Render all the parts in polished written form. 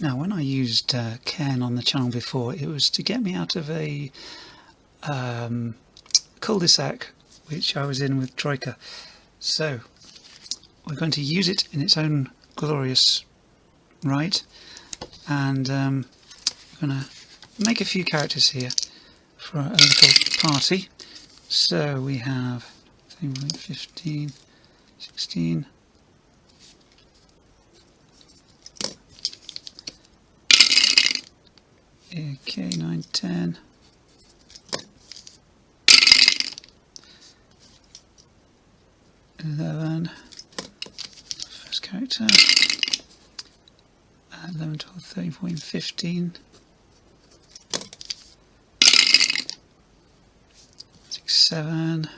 Now, when I used Cairn on the channel before, it was to get me out of a cul-de-sac which I was in with Troika. So we're going to use it in its own glorious right, and we're going to make a few characters here for a little party. So we have 15, 16. Okay, 9, 10. 11. First character. 11, 12, 13, 14, 15. 6, 7.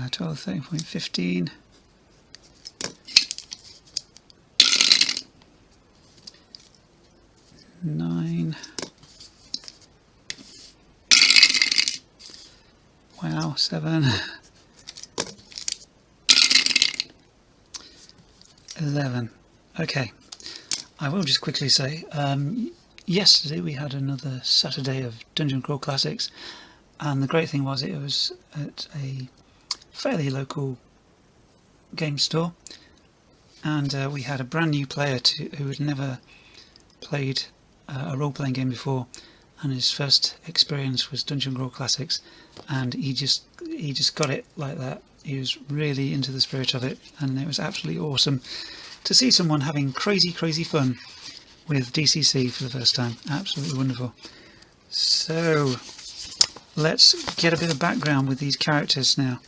12, 13, 14, 15. 9. Wow, 7. 11. Okay, I will just quickly say, yesterday we had another Saturday of Dungeon Crawl Classics, and the great thing was it was at a fairly local game store, and we had a brand new player who had never played a role-playing game before, and his first experience was Dungeon Crawl Classics, and he just got it like that. He was really into the spirit of it, and it was absolutely awesome to see someone having crazy fun with DCC for the first time. Absolutely wonderful. So let's get a bit of background with these characters now.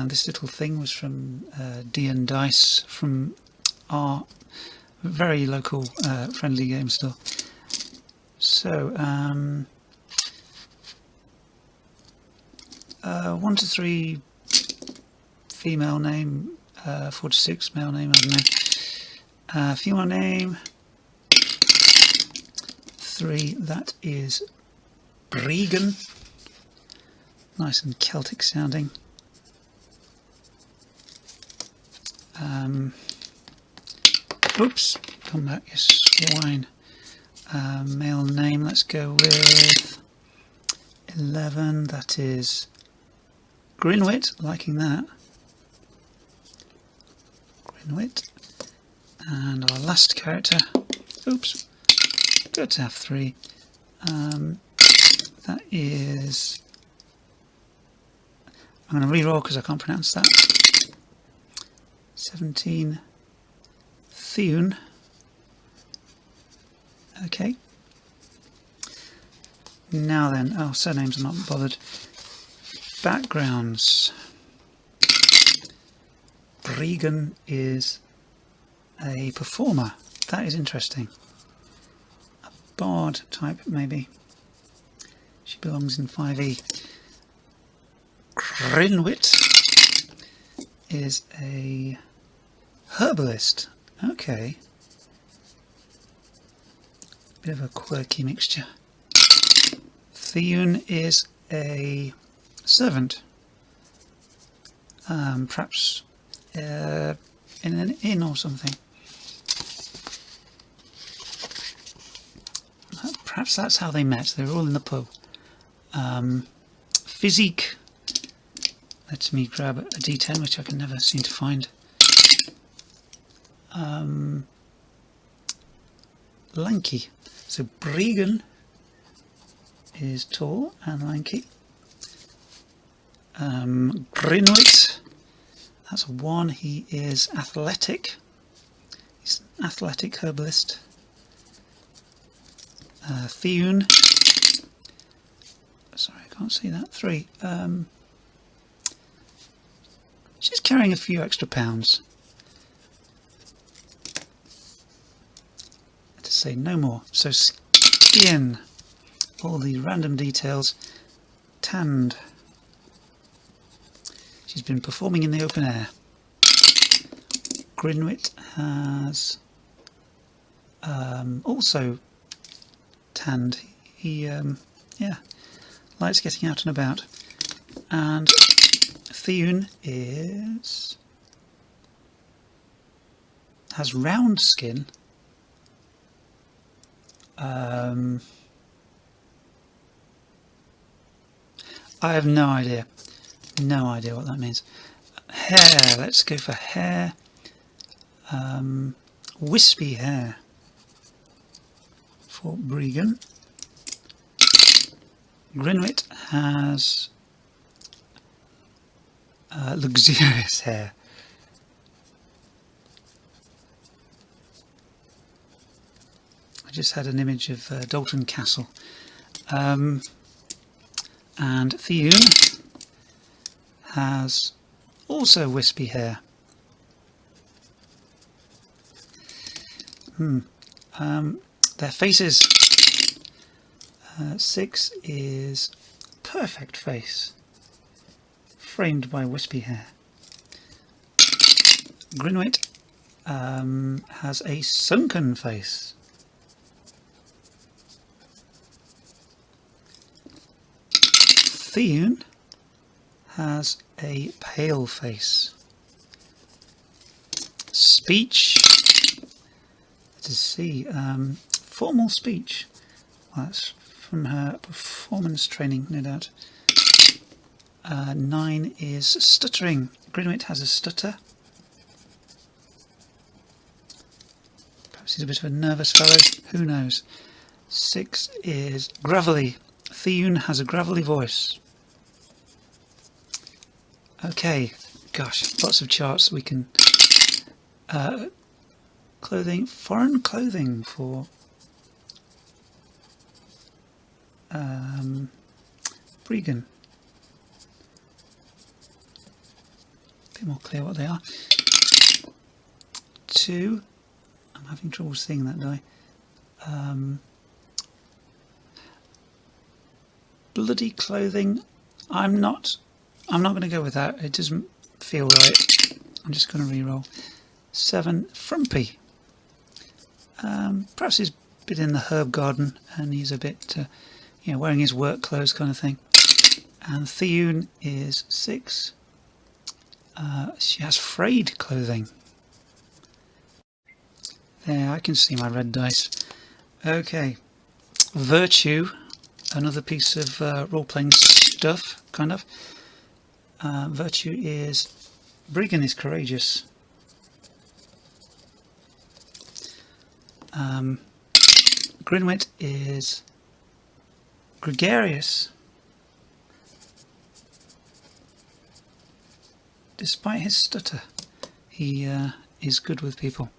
This little thing was from D&Dice, from our very local friendly game store. So 1 to 3 female name, 4 to 6 male name, I don't know. Female name 3, that is Bregan. Nice and Celtic sounding. Oops, come back, you swine. Male name, let's go with 11, that is Grinwit, liking that. Grinwit. And our last character, oops, good to have 3. That is, I'm going to reroll because I can't pronounce that. 17, Thune. Okay. Now then, oh, surnames I'm not bothered. Backgrounds. Bregan is a performer. That is interesting. A bard type, maybe. She belongs in 5e. Grinwit is a herbalist. Okay. Bit of a quirky mixture. Thune is a servant. Perhaps in an inn or something. Perhaps that's how they met. They were all in the pub. Physique. Let me grab a D10, which I can never seem to find. Lanky. So Bregan is tall and lanky. Grinwit, that's a 1. He is athletic. He's an athletic herbalist. Thune. Sorry, I can't see that. 3. She's carrying a few extra pounds. To say no more. So skin. All the random details. Tanned. She's been performing in the open air. Grinwit has also tanned. He yeah, likes getting out and about. And Thune is has round skin. I have no idea. No idea what that means. Hair. Let's go for hair. Wispy hair for Bregan. Grinwit has luxurious hair. I just had an image of Dalton Castle. And Thune has also wispy hair. Their faces. 6 is perfect face, framed by wispy hair. Grinwit has a sunken face. Thune has a pale face. Speech. Let's see. Formal speech. Well, that's from her performance training, no doubt. 9 is stuttering. Grinwit has a stutter. Perhaps he's a bit of a nervous fellow. Who knows? 6 is gravelly. Thune has a gravelly voice. Okay, gosh, lots of charts we can... clothing, foreign clothing for... Bregan. A bit more clear what they are. 2. I'm having trouble seeing that die. Bloody clothing. I'm not going to go with that. It doesn't feel right. I'm just going to re-roll. 7. Frumpy. Perhaps he's been in the herb garden and he's a bit, wearing his work clothes kind of thing. And Thune is 6. She has frayed clothing. There, I can see my red dice. Okay. Virtue. Another piece of role-playing stuff, kind of. Virtue is... Bregan is courageous. Grinwit is gregarious. Despite his stutter, he is good with people.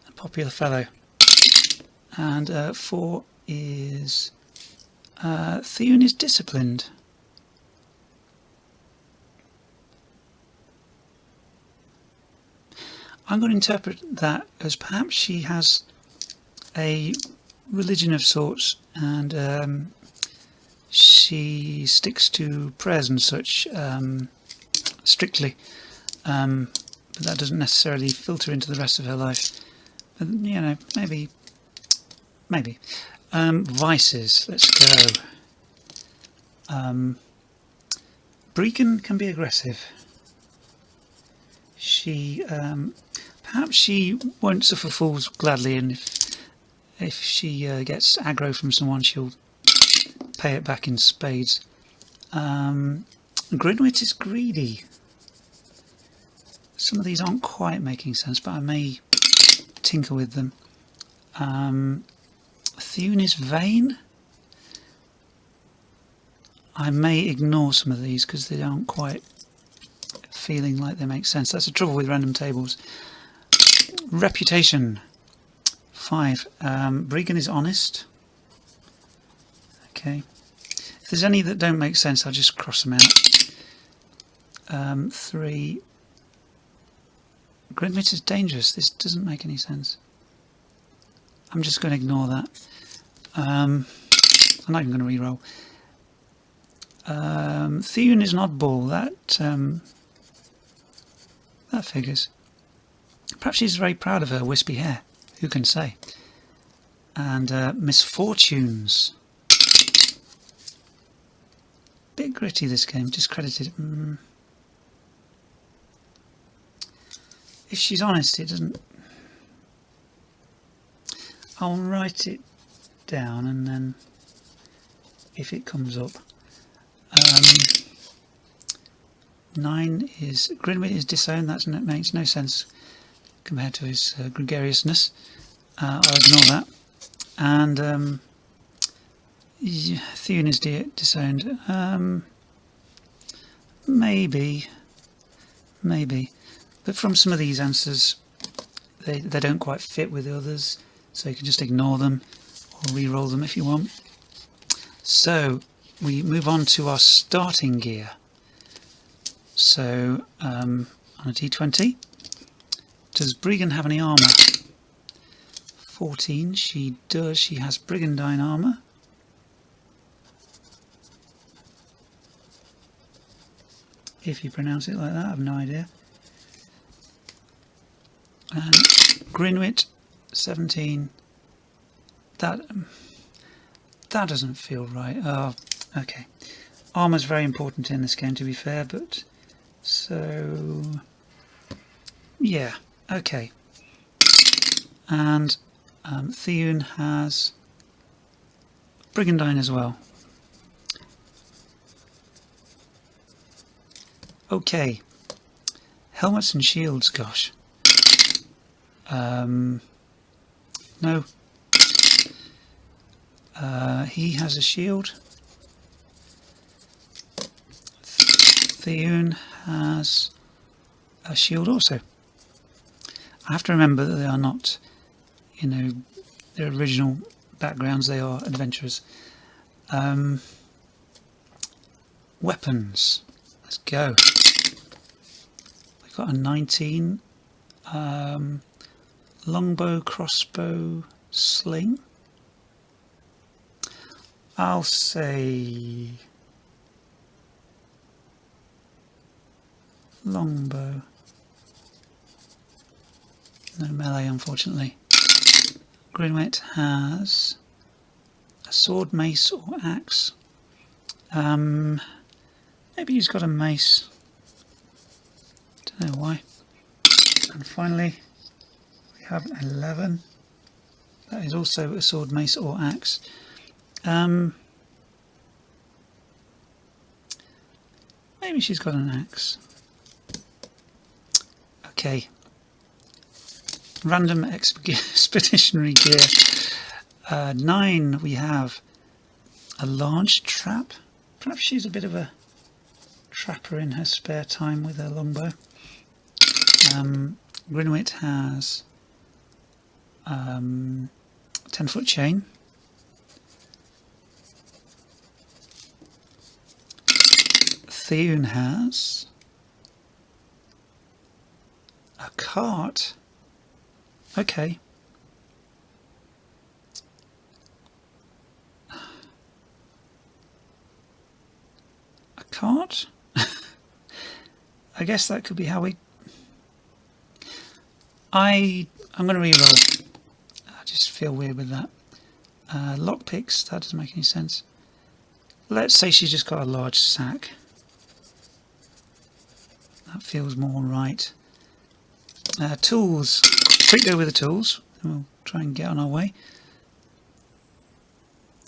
A popular fellow. And 4 is... Thune is disciplined. I'm going to interpret that as perhaps she has a religion of sorts, and she sticks to prayers and such strictly, but that doesn't necessarily filter into the rest of her life. But, maybe. Vices, let's go. Bregan can be aggressive. She perhaps she won't suffer fools gladly, and if she gets aggro from someone, she'll pay it back in spades. Grinwit is greedy. Some of these aren't quite making sense, but I may tinker with them. Thune is vain. I may ignore some of these because they aren't quite feeling like they make sense. That's the trouble with random tables. Reputation. 5. Bregan is honest. Okay. If there's any that don't make sense, I'll just cross them out. 3. Grinwit is dangerous. This doesn't make any sense. I'm just going to ignore that. I'm not even going to re-roll. Thune is an oddball. That figures. Perhaps she's very proud of her wispy hair. Who can say? And misfortunes. Bit gritty this game. Discredited. If she's honest, it doesn't I'll write it down and then if it comes up. 9 is Grinwit is disowned. That makes no sense compared to his gregariousness. I'll ignore that. And Thune is disowned. Maybe, but from some of these answers, they don't quite fit with the others, so you can just ignore them or re-roll them if you want. So we move on to our starting gear. So on a d20, does Brigand have any armour? 14, she does. She has Brigandine armour. If you pronounce it like that, I have no idea. And Grinwit, 17. That doesn't feel right. Oh, okay. Armour's very important in this game, to be fair, but so yeah, okay. And Thune has Brigandine as well. Okay, helmets and shields, gosh. No. He has a shield. Thune has a shield also. I have to remember that they are not, you know, their original backgrounds, they are adventurers. Weapons. Let's go. We've got a 19. Longbow, crossbow, sling. I'll say longbow. No melee, unfortunately. Grinwit has a sword, mace, or axe. Maybe he's got a mace. Don't know why. And finally, we have 11. That is also a sword, mace, or axe. Maybe she's got an axe. Okay. Random expeditionary gear. 9, we have a large trap. Perhaps she's a bit of a trapper in her spare time with her longbow. Grinwit has 10-foot chain. Thune has a cart. Okay. A cart? I guess that could be how we... I'm going to re-roll. I just feel weird with that. Lockpicks, that doesn't make any sense. Let's say she's just got a large sack. That feels more right. Tools. Quick go with the tools. We'll try and get on our way.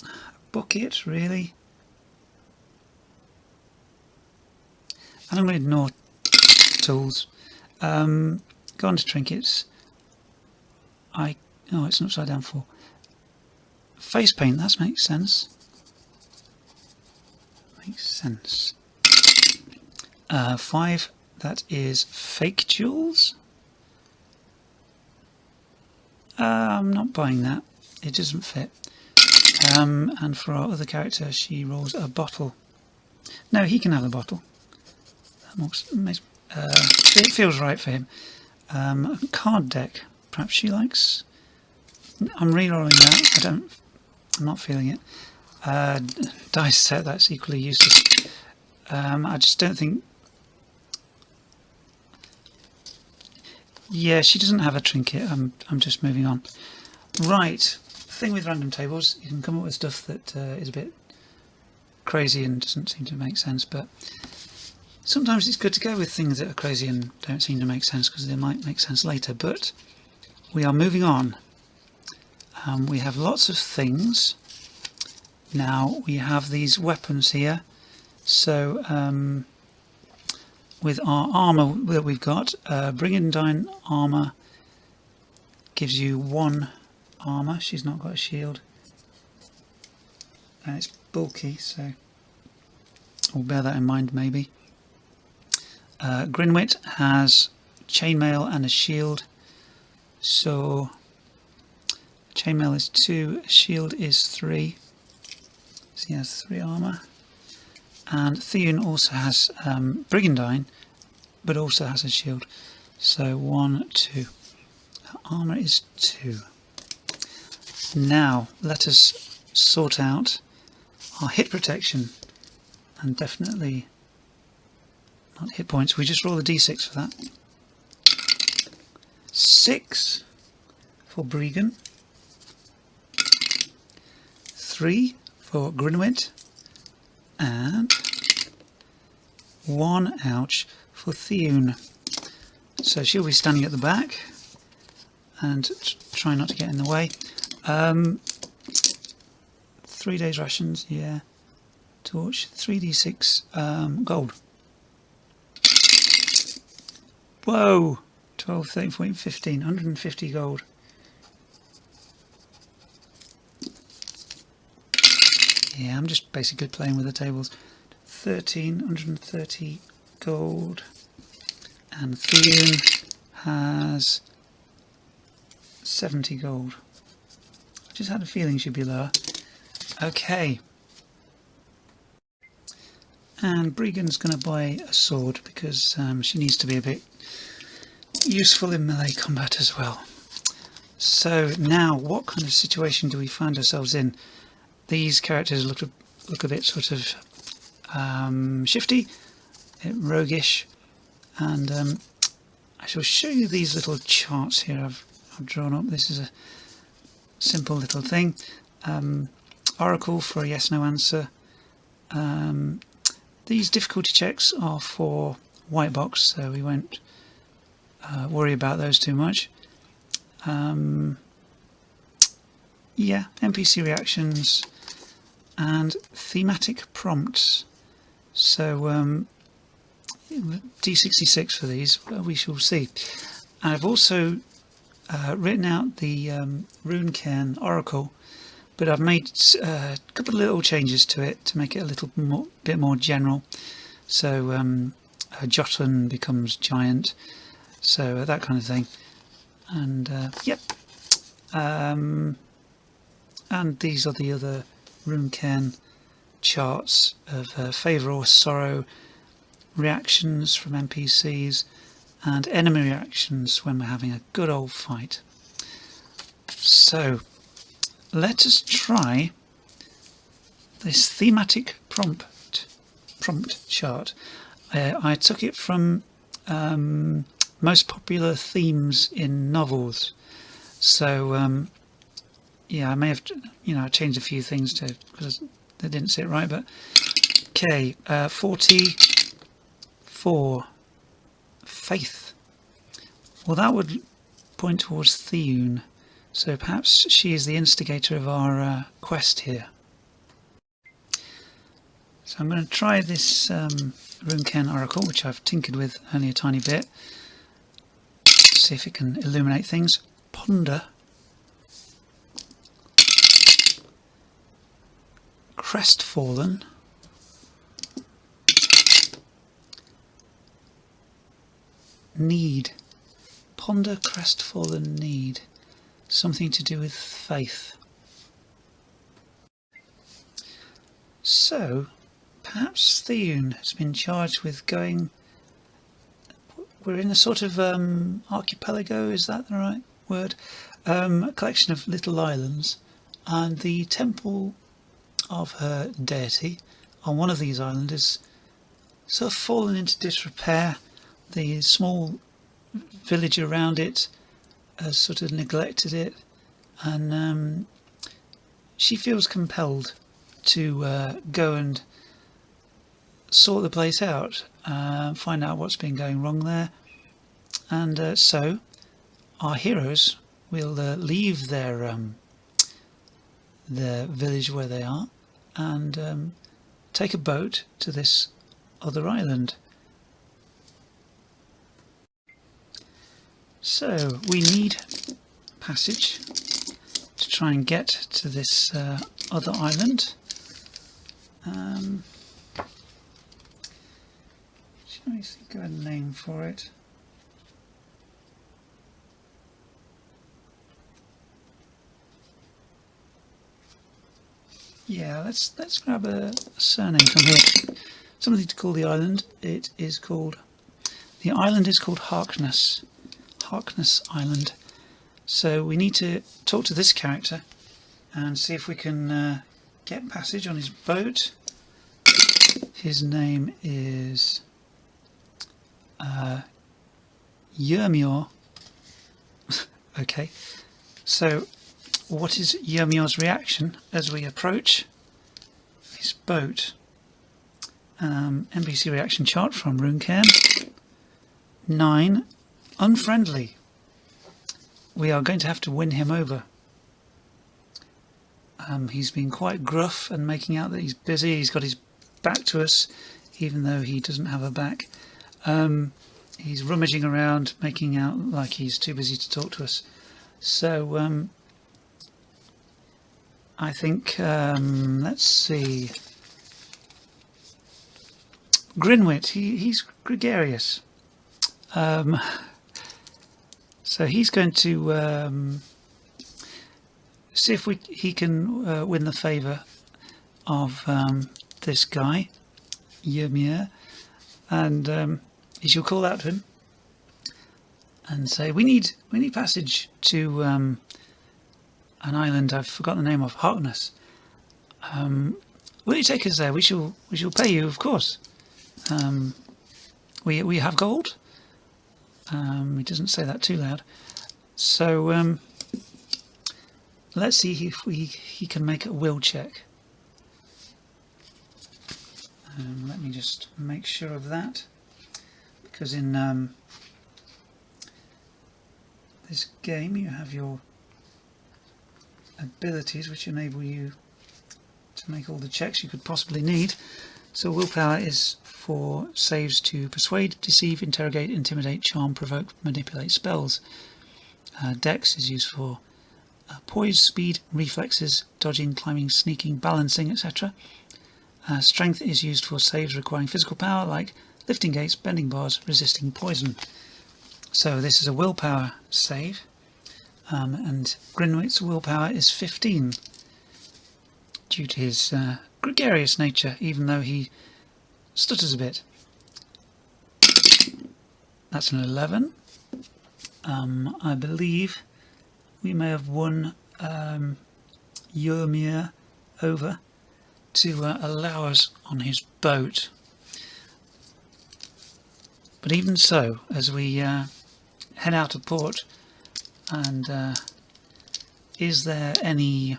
A bucket, really? And I'm going to ignore tools. Go on to trinkets. Oh, it's an upside down 4. Face paint, that makes sense. Makes sense. 5, that is fake jewels. I'm not buying that. It doesn't fit. And for our other character, she rolls a bottle. No, he can have a bottle. It feels right for him. A card deck. Perhaps she likes. I'm re-rolling that. I'm not feeling it. Dice set. That's equally useless. I just don't think. Yeah, she doesn't have a trinket. I'm just moving on. Right. Thing with random tables, you can come up with stuff that is a bit crazy and doesn't seem to make sense, but sometimes it's good to go with things that are crazy and don't seem to make sense because they might make sense later. But we are moving on. We have lots of things. Now we have these weapons here. So with our armour that we've got, Brigandine armour gives you 1 armour. She's not got a shield. And it's bulky, so we'll bear that in mind maybe. Grinwit has chainmail and a shield. So chainmail is 2, shield is 3. So he has 3 armour. And Theun also has Brigandine, but also has a shield. So 1, 2. Her armour is 2. Now let us sort out our hit protection, and definitely not hit points. We just roll the d6 for that. 6 for Bregan, 3 for Grinwit, and 1, ouch, for Theun. So she'll be standing at the back and try not to get in the way. 3 days rations, yeah. Torch, 3d6 gold. Whoa! 12, 13, 14, 15, 150 gold. Yeah, I'm just basically playing with the tables. 130 gold. And Theun has 70 gold. I just had a feeling she'd be lower. Okay. And Bregan's going to buy a sword because she needs to be a bit useful in melee combat as well. So now, what kind of situation do we find ourselves in? These characters look a bit sort of shifty, a bit roguish, and I shall show you these little charts here I've drawn up. This is a simple little thing. Oracle for a yes/no answer. These difficulty checks are for white box, so we won't worry about those too much. Yeah, NPC reactions and thematic prompts. So D66 for these, we shall see. I've also written out the Runecairn Oracle, but I've made a couple of little changes to it to make it a little bit more general. So Jotun becomes giant, so that kind of thing. And yep. And these are the other Runecairn charts of favour or sorrow, reactions from NPCs, and enemy reactions when we're having a good old fight. So let us try this thematic prompt chart. I took it from most popular themes in novels. So yeah, I may have changed a few things because they didn't sit right. But okay, 44 faith. Well, that would point towards Theun. So perhaps she is the instigator of our quest here. So I'm going to try this Runecairn Oracle, which I've tinkered with only a tiny bit. See if it can illuminate things. Ponder. Crestfallen. Need. Ponder, crestfallen, need. Something to do with faith. So, perhaps Theun has been charged with going... We're in a sort of archipelago, is that the right word? A collection of little islands, and the temple of her deity on one of these islands is sort of fallen into disrepair. The small village around it has sort of neglected it, and she feels compelled to go and sort the place out, find out what's been going wrong there. And so our heroes will leave their the village where they are and take a boat to this other island. So we need passage to try and get to this other island. Shall we think of a name for it? Yeah, let's grab a surname from here. Something to call the island. The island is called Harkness. Harkness Island. So we need to talk to this character and see if we can get passage on his boat. His name is Yermior. Okay, so what is Yermior's reaction as we approach his boat? NPC reaction chart from Runecairn. 9. Unfriendly. We are going to have to win him over. He's been quite gruff and making out that he's busy. He's got his back to us, even though he doesn't have a back. He's rummaging around, making out like he's too busy to talk to us. So I think, let's see, Grinwit, he's gregarious. So he's going to see if he can win the favour of this guy, Ymir, and he shall call out to him and say, "We need passage to an island. I've forgotten the name of. Harkness. Will you take us there? We shall pay you, of course. We have gold." He doesn't say that too loud. So let's see if he can make a will check. Let me just make sure of that, because in this game you have your abilities which enable you to make all the checks you could possibly need. So willpower is for saves to persuade, deceive, interrogate, intimidate, charm, provoke, manipulate spells. Dex is used for poise, speed, reflexes, dodging, climbing, sneaking, balancing, etc. Strength is used for saves requiring physical power like lifting gates, bending bars, resisting poison. So this is a willpower save, and Grinwit's willpower is 15 due to his gregarious nature, even though he stutters a bit. That's an 11. I believe we may have won Ymir over to allow us on his boat. But even so, as we head out of port, and is there any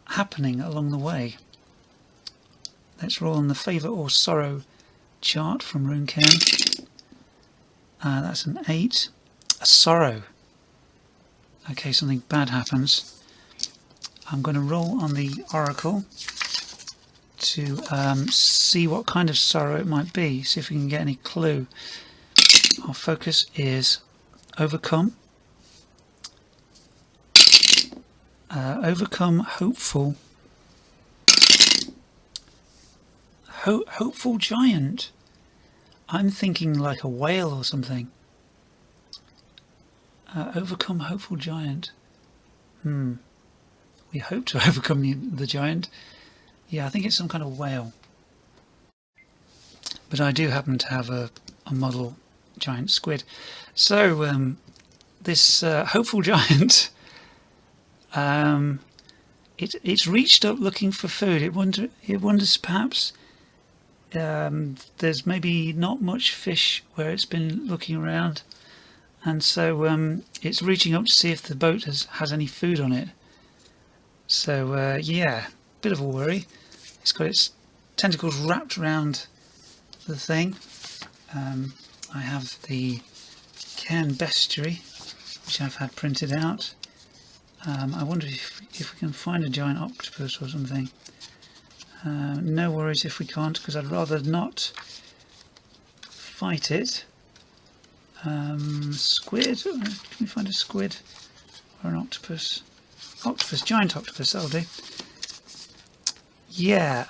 happening along the way? Let's roll on the favour or sorrow chart from Runecairn. That's an 8. A sorrow. Okay, something bad happens. I'm going to roll on the oracle to see what kind of sorrow it might be, see if we can get any clue. Our focus is overcome. Overcome, hopeful. Hopeful giant. I'm thinking like a whale or something. Overcome, hopeful giant. We hope to overcome the giant. Yeah, I think it's some kind of whale. But I do happen to have a model giant squid. So this hopeful giant, it's reached up looking for food. It wonders perhaps there's maybe not much fish where it's been looking around, and so it's reaching up to see if the boat has any food on it. So yeah, bit of a worry. It's got its tentacles wrapped around the thing. I have the Cairn Bestiary, which I've had printed out. I wonder if we can find a giant octopus or something. No worries if we can't, because I'd rather not fight it. Squid, can we find a squid or an octopus? Octopus, giant octopus, that'll do. Yeah,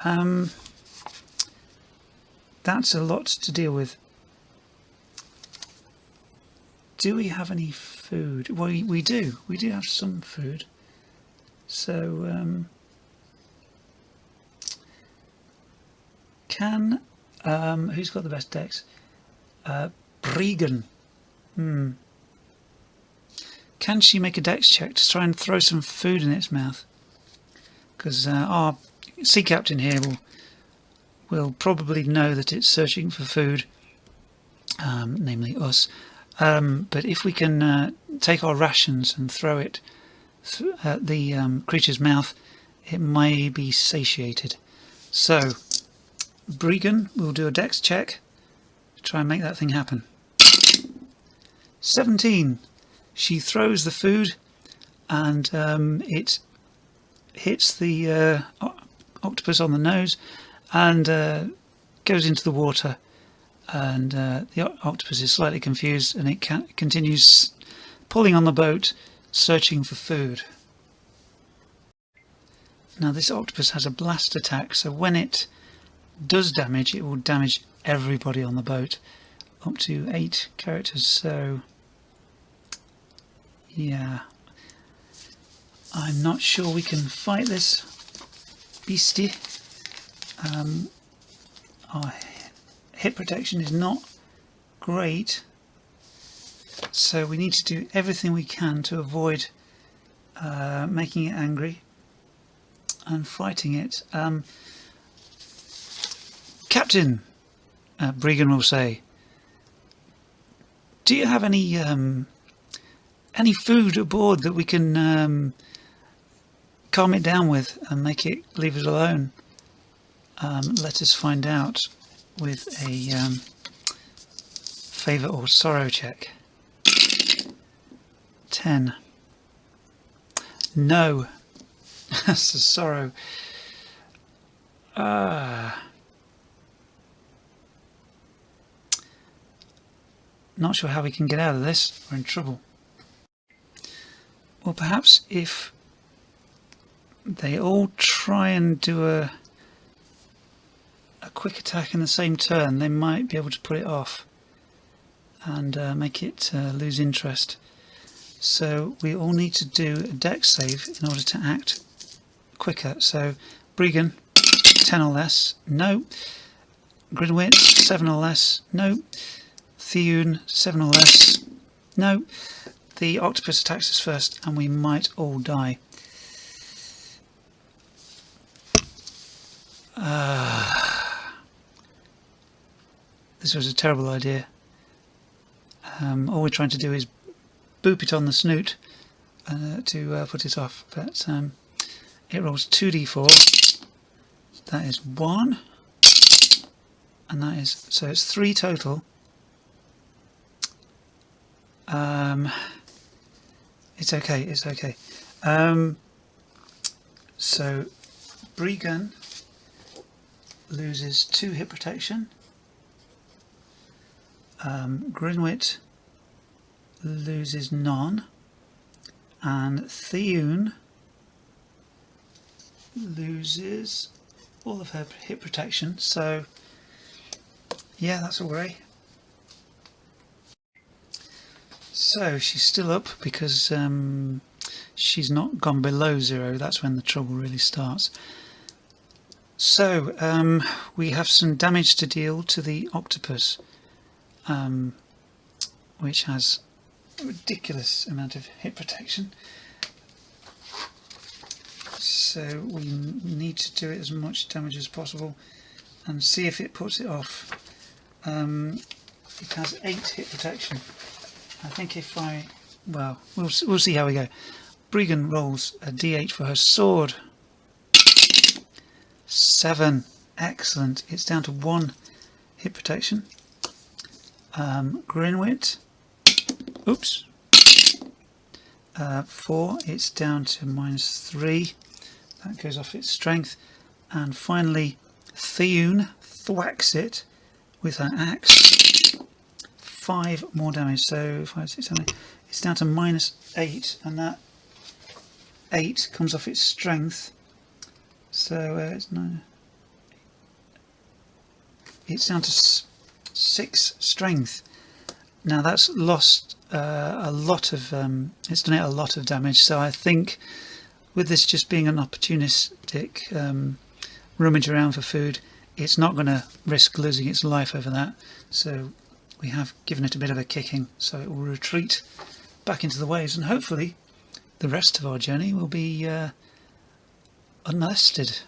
that's a lot to deal with. Do we have any food? Well, we do have some food. So, who's got the best dex? Bregan. Can she make a dex check to try and throw some food in its mouth? Because our sea captain here will probably know that it's searching for food, namely us. But if we can take our rations and throw it at the creature's mouth, it may be satiated. So, Bregan will do a dex check to try and make that thing happen. 17. She throws the food and it hits the octopus on the nose and goes into the water, and the octopus is slightly confused, and it continues pulling on the boat, searching for food. Now this octopus has a blast attack, so when it does damage, it will damage everybody on the boat, up to 8 characters. So yeah, I'm not sure we can fight this beastie. Our hit protection is not great, so we need to do everything we can to avoid making it angry and fighting it. Captain, Bregan will say, do you have any food aboard that we can calm it down with and make it leave us alone? Let us find out with a favour or sorrow check. 10. No. That's a sorrow. Not sure how we can get out of this. We're in trouble. Well, perhaps if they all try and do a quick attack in the same turn, they might be able to put it off and make it lose interest. So we all need to do a dex save in order to act quicker. So Bregan, 10 or less, no. Grinwit, 7 or less, no. Theun, 7 or less, no. The octopus attacks us first and we might all die. This was a terrible idea. All we're trying to do is boop it on the snoot to put it off, but it rolls 2d4. That is 1, and that is, so it's 3 total. It's okay, it's okay. So Bregan loses 2 hit protection. Grinwit loses none, and Theun loses all of her hit protection. So yeah, that's all right. So she's still up because she's not gone below 0. That's when the trouble really starts. So we have some damage to deal to the octopus, which has a ridiculous amount of hit protection. So we need to do it as much damage as possible and see if it puts it off. It has 8 hit protection. I think if we'll see how we go. Bregan rolls a d8 for her sword. 7. Excellent. It's down to 1 hit protection. Grinwit. Oops. 4, it's down to -3. That goes off its strength. And finally, Theun thwacks it with an axe. 5 more damage, so 5, 6, 7, 8. It's down to -8, and that 8 comes off its strength. So it's 9. It's down to 6 strength. Now that's lost a lot of. It's done it a lot of damage. So I think, with this just being an opportunistic rummage around for food, it's not going to risk losing its life over that. So we have given it a bit of a kicking, so it will retreat back into the waves, and hopefully the rest of our journey will be unmolested.